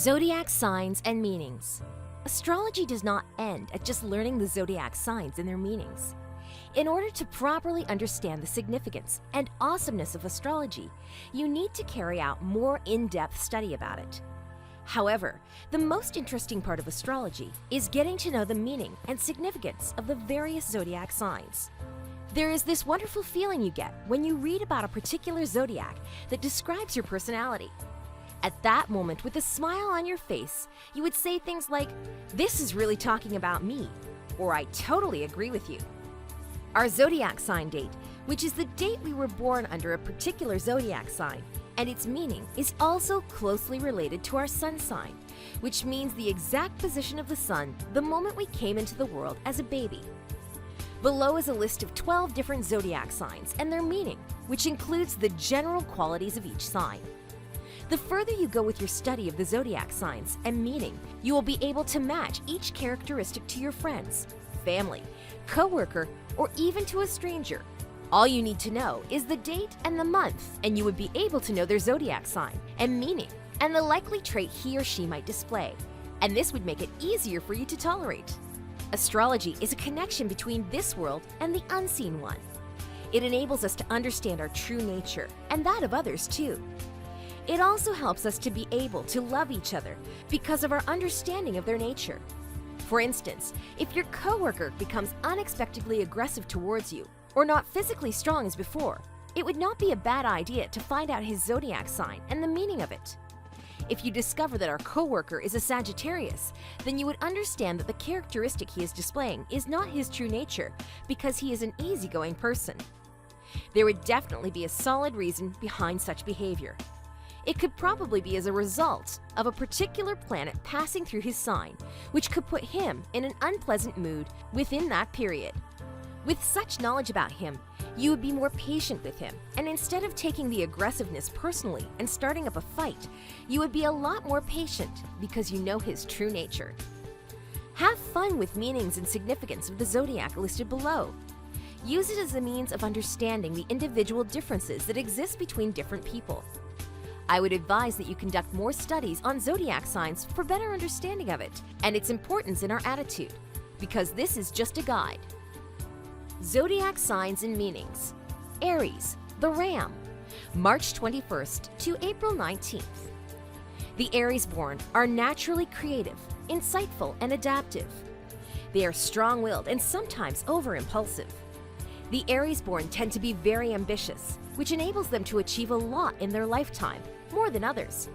Zodiac signs and meanings. Astrology does not end at just learning the zodiac signs and their meanings. In order to properly understand the significance and awesomeness of astrology, you need to carry out more in-depth study about it. However, the most interesting part of astrology is getting to know the meaning and significance of the various zodiac signs. There is this wonderful feeling you get when you read about a particular zodiac that describes your personality. At that moment, with a smile on your face, you would say things like, "This is really talking about me," or "I totally agree with you." Our zodiac sign date, which is the date we were born under a particular zodiac sign, and its meaning is also closely related to our sun sign, which means the exact position of the sun the moment we came into the world as a baby. Below is a list of 12 different zodiac signs and their meaning, which includes the general qualities of each sign. The further you go with your study of the zodiac signs and meaning, you will be able to match each characteristic to your friends, family, coworker, or even to a stranger. All you need to know is the date and the month, and you would be able to know their zodiac sign and meaning, and the likely trait he or she might display, and this would make it easier for you to tolerate. Astrology is a connection between this world and the unseen one. It enables us to understand our true nature, and that of others too. It also helps us to be able to love each other because of our understanding of their nature. For instance, if your coworker becomes unexpectedly aggressive towards you or not physically strong as before, it would not be a bad idea to find out his zodiac sign and the meaning of it. If you discover that our coworker is a Sagittarius, then you would understand that the characteristic he is displaying is not his true nature because he is an easygoing person. There would definitely be a solid reason behind such behavior. It could probably be as a result of a particular planet passing through his sign, which could put him in an unpleasant mood within that period. With such knowledge about him, you would be more patient with him, and instead of taking the aggressiveness personally and starting up a fight, you would be a lot more patient because you know his true nature. Have fun with meanings and significance of the zodiac listed below. Use it as a means of understanding the individual differences that exist between different people. I would advise that you conduct more studies on zodiac signs for better understanding of it and its importance in our attitude, because this is just a guide. Zodiac signs and meanings. Aries, the Ram, March 21st to April 19th. The Aries born are naturally creative, insightful, and adaptive. They are strong-willed and sometimes over-impulsive. The Aries born tend to be very ambitious, which enables them to achieve a lot in their lifetime, more than others.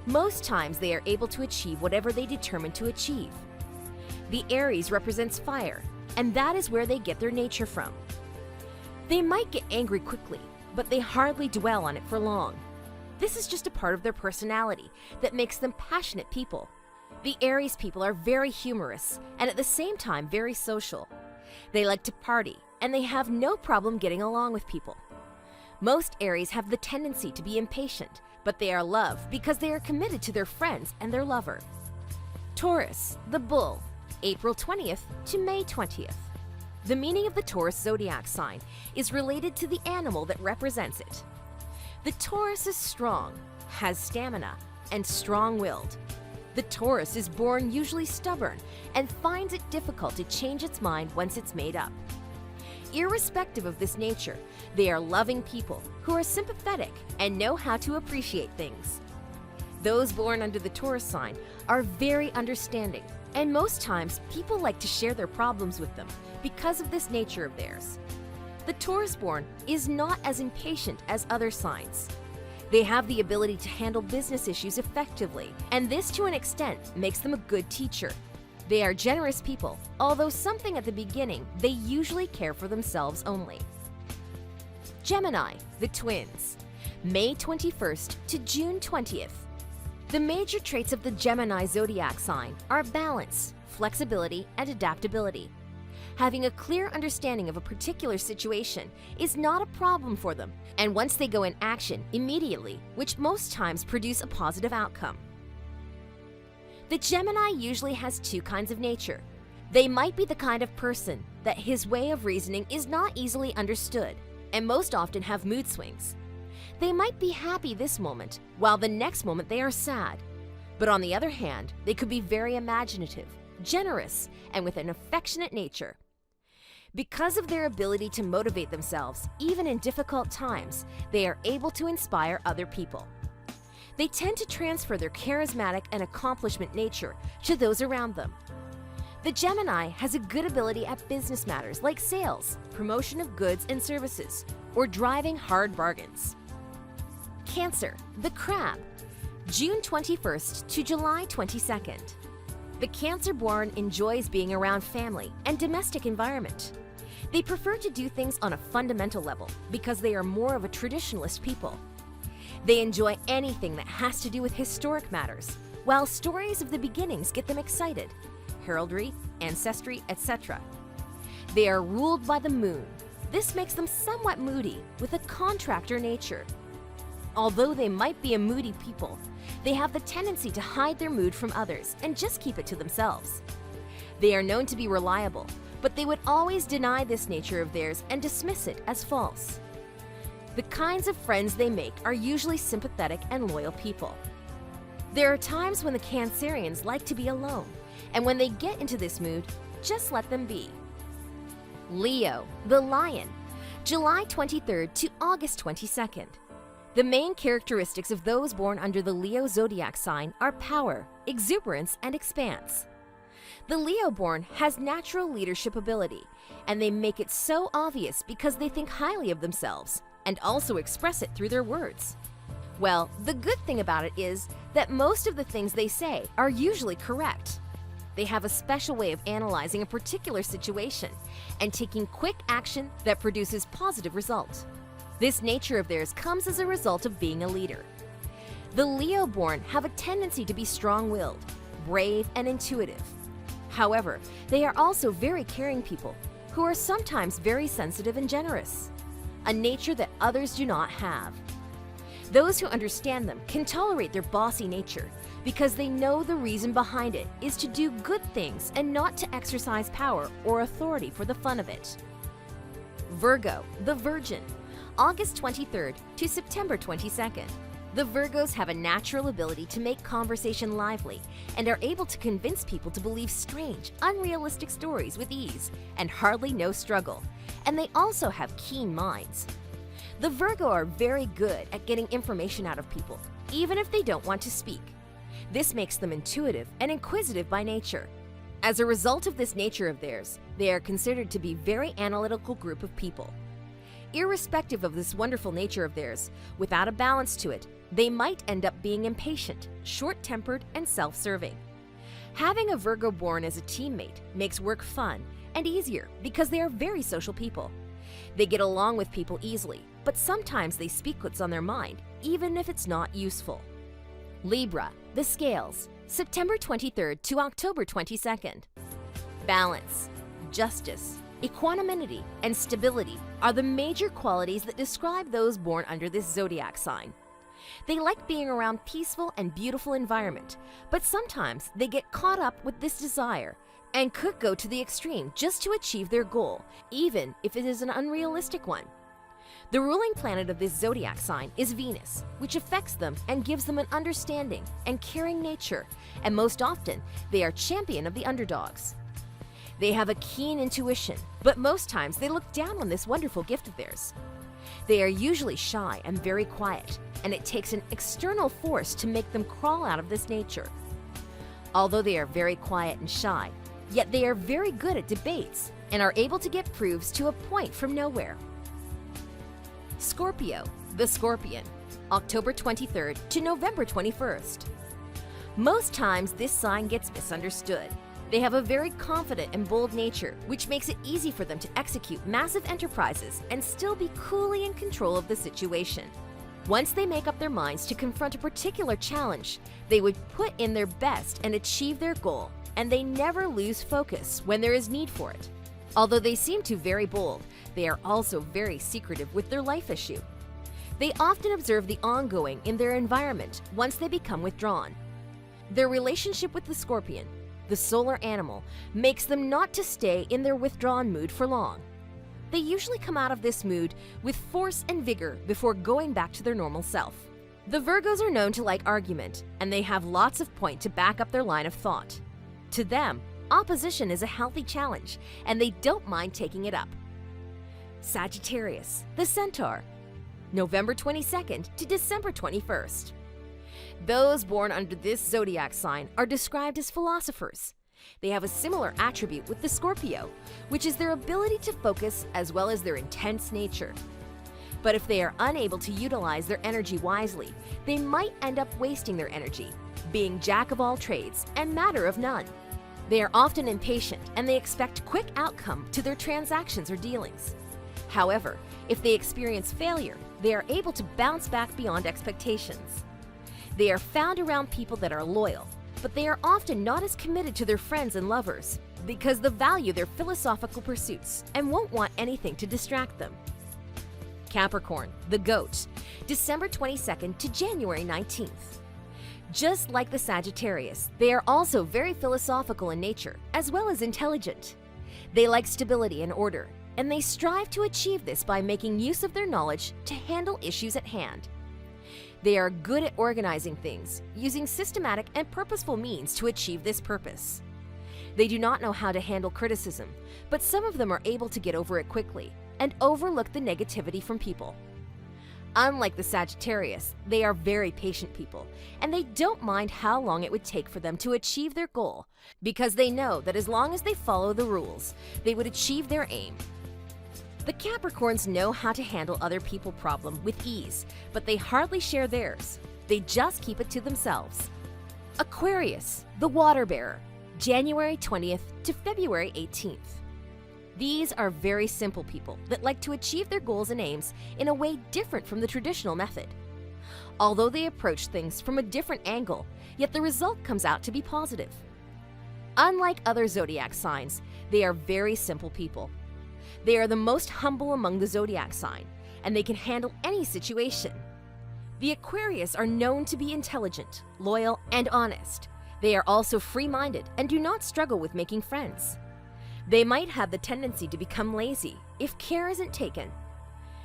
Most times they are able to achieve whatever they determine to achieve. The Aries represents fire, and that is where they get their nature from. They might get angry quickly, but they hardly dwell on it for long. This is just a part of their personality that makes them passionate people. The Aries people are very humorous and at the same time very social. They like to party, and they have no problem getting along with people. Most Aries have the tendency to be impatient, but they are loved because they are committed to their friends and their lover. Taurus, the Bull, April 20th to May 20th. The meaning of the Taurus zodiac sign is related to the animal that represents it. The Taurus is strong, has stamina, and strong-willed. The Taurus is born usually stubborn and finds it difficult to change its mind once it's made up. Irrespective of this nature, they are loving people who are sympathetic and know how to appreciate things. Those born under the Taurus sign are very understanding, and most times people like to share their problems with them because of this nature of theirs. The Taurus born is not as impatient as other signs. They have the ability to handle business issues effectively, and this to an extent makes them a good teacher. They are generous people, although something at the beginning, they usually care for themselves only. Gemini, the Twins, May 21st to June 20th. The major traits of the Gemini zodiac sign are balance, flexibility, and adaptability. Having a clear understanding of a particular situation is not a problem for them, and once they go in action immediately, which most times produce a positive outcome. The Gemini usually has two kinds of nature. They might be the kind of person that his way of reasoning is not easily understood, and most often have mood swings. They might be happy this moment, while the next moment they are sad. But on the other hand, they could be very imaginative, generous, and with an affectionate nature. Because of their ability to motivate themselves, even in difficult times, they are able to inspire other people. They tend to transfer their charismatic and accomplishment nature to those around them. The Gemini has a good ability at business matters like sales, promotion of goods and services, or driving hard bargains. Cancer, the Crab, June 21st to July 22nd. The Cancer-born enjoys being around family and domestic environment. They prefer to do things on a fundamental level because they are more of a traditionalist people. They enjoy anything that has to do with historic matters, while stories of the beginnings get them excited, heraldry, ancestry, etc. They are ruled by the moon. This makes them somewhat moody, with a contractor nature. Although they might be a moody people, they have the tendency to hide their mood from others and just keep it to themselves. They are known to be reliable, but they would always deny this nature of theirs and dismiss it as false. The kinds of friends they make are usually sympathetic and loyal people. There are times when the Cancerians like to be alone, and when they get into this mood, just let them be. Leo, the Lion, July 23rd to August 22nd. The main characteristics of those born under the Leo zodiac sign are power, exuberance, and expanse. The Leo-born has natural leadership ability, and they make it so obvious because they think highly of themselves and also express it through their words. Well, the good thing about it is that most of the things they say are usually correct. They have a special way of analyzing a particular situation and taking quick action that produces positive results. This nature of theirs comes as a result of being a leader. The Leo-born have a tendency to be strong-willed, brave, and intuitive. However, they are also very caring people who are sometimes very sensitive and generous, a nature that others do not have. Those who understand them can tolerate their bossy nature because they know the reason behind it is to do good things and not to exercise power or authority for the fun of it. Virgo, the Virgin, August 23rd to September 22nd. The Virgos have a natural ability to make conversation lively and are able to convince people to believe strange, unrealistic stories with ease and hardly no struggle, and they also have keen minds. The Virgo are very good at getting information out of people, even if they don't want to speak. This makes them intuitive and inquisitive by nature. As a result of this nature of theirs, they are considered to be a very analytical group of people. Irrespective of this wonderful nature of theirs, without a balance to it, they might end up being impatient, short-tempered, and self-serving. Having a Virgo born as a teammate makes work fun and easier because they are very social people. They get along with people easily, but sometimes they speak what's on their mind, even if it's not useful. Libra, the Scales, September 23rd to October 22nd. Balance, justice, equanimity, and stability are the major qualities that describe those born under this zodiac sign. They like being around peaceful and beautiful environment, but sometimes they get caught up with this desire and could go to the extreme just to achieve their goal, even if it is an unrealistic one. The ruling planet of this zodiac sign is Venus, which affects them and gives them an understanding and caring nature, and most often they are champion of the underdogs. They have a keen intuition, but most times they look down on this wonderful gift of theirs. They are usually shy and very quiet, and it takes an external force to make them crawl out of this nature. Although they are very quiet and shy, yet they are very good at debates and are able to get proofs to a point from nowhere. Scorpio, the Scorpion, October 23rd to November 21st. Most times this sign gets misunderstood. They have a very confident and bold nature, which makes it easy for them to execute massive enterprises and still be coolly in control of the situation. Once they make up their minds to confront a particular challenge, they would put in their best and achieve their goal, and they never lose focus when there is need for it. Although they seem to very bold, they are also very secretive with their life issue. They often observe the ongoing in their environment once they become withdrawn. Their relationship with the Scorpion, the solar animal, makes them not to stay in their withdrawn mood for long. They usually come out of this mood with force and vigor before going back to their normal self. The Virgos are known to like argument, and they have lots of point to back up their line of thought. To them, opposition is a healthy challenge, and they don't mind taking it up. Sagittarius, the Centaur, November 22nd to December 21st. Those born under this zodiac sign are described as philosophers. They have a similar attribute with the Scorpio, which is their ability to focus as well as their intense nature. But if they are unable to utilize their energy wisely, they might end up wasting their energy, being jack of all trades and matter of none. They are often impatient and they expect quick outcome to their transactions or dealings. However, if they experience failure, they are able to bounce back beyond expectations. They are found around people that are loyal, but they are often not as committed to their friends and lovers because they value their philosophical pursuits and won't want anything to distract them. Capricorn, the goat, December 22nd to January 19th. Just like the Sagittarius, they are also very philosophical in nature, as well as intelligent. They like stability and order, and they strive to achieve this by making use of their knowledge to handle issues at hand. They are good at organizing things, using systematic and purposeful means to achieve this purpose. They do not know how to handle criticism, but some of them are able to get over it quickly and overlook the negativity from people. Unlike the Sagittarius, they are very patient people, and they don't mind how long it would take for them to achieve their goal because they know that as long as they follow the rules, they would achieve their aim. The Capricorns know how to handle other people's problems with ease, but they hardly share theirs. They just keep it to themselves. Aquarius, the water bearer, January 20th to February 18th. These are very simple people that like to achieve their goals and aims in a way different from the traditional method. Although they approach things from a different angle, yet the result comes out to be positive. Unlike other zodiac signs, they are very simple people. They are the most humble among the zodiac sign, and they can handle any situation. The Aquarius are known to be intelligent, loyal, and honest. They are also free-minded and do not struggle with making friends. They might have the tendency to become lazy if care isn't taken.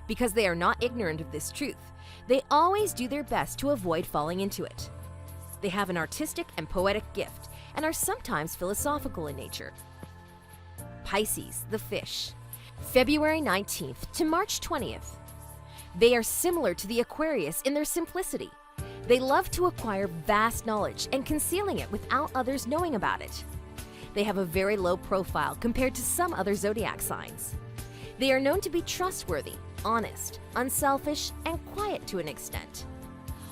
Because they are not ignorant of this truth, they always do their best to avoid falling into it. They have an artistic and poetic gift and are sometimes philosophical in nature. Pisces, the fish, February 19th to March 20th. They are similar to the Aquarius in their simplicity. They love to acquire vast knowledge and concealing it without others knowing about it. They have a very low profile compared to some other zodiac signs. They are known to be trustworthy, honest, unselfish, and quiet to an extent.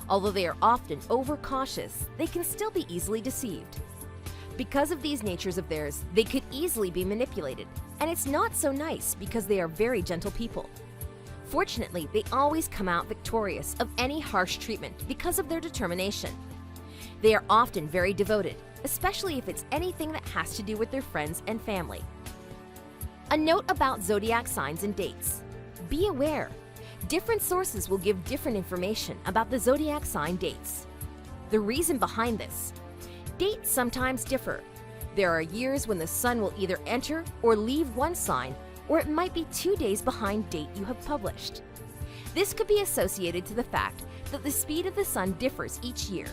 Although they are often overcautious, they can still be easily deceived. Because of these natures of theirs, they could easily be manipulated, and it's not so nice because they are very gentle people. Fortunately, they always come out victorious of any harsh treatment because of their determination. They are often very devoted, especially if it's anything that has to do with their friends and family. A note about zodiac signs and dates. Be aware, different sources will give different information about the zodiac sign dates. The reason behind this: dates sometimes differ. There are years when the sun will either enter or leave one sign, or it might be 2 days behind date you have published. This could be associated to the fact that the speed of the sun differs each year.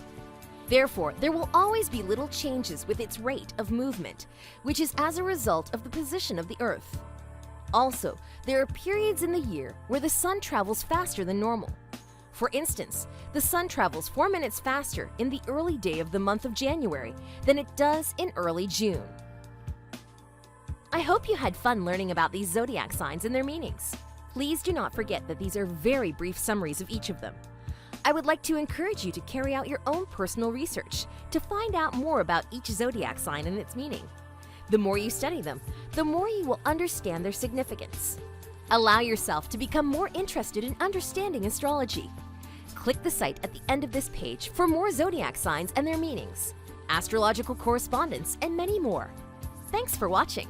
Therefore, there will always be little changes with its rate of movement, which is as a result of the position of the Earth. Also, there are periods in the year where the sun travels faster than normal. For instance, the sun travels 4 minutes faster in the early day of the month of January than it does in early June. I hope you had fun learning about these zodiac signs and their meanings. Please do not forget that these are very brief summaries of each of them. I would like to encourage you to carry out your own personal research to find out more about each zodiac sign and its meaning. The more you study them, the more you will understand their significance. Allow yourself to become more interested in understanding astrology. Click the site at the end of this page for more zodiac signs and their meanings, astrological correspondence, and many more. Thanks for watching.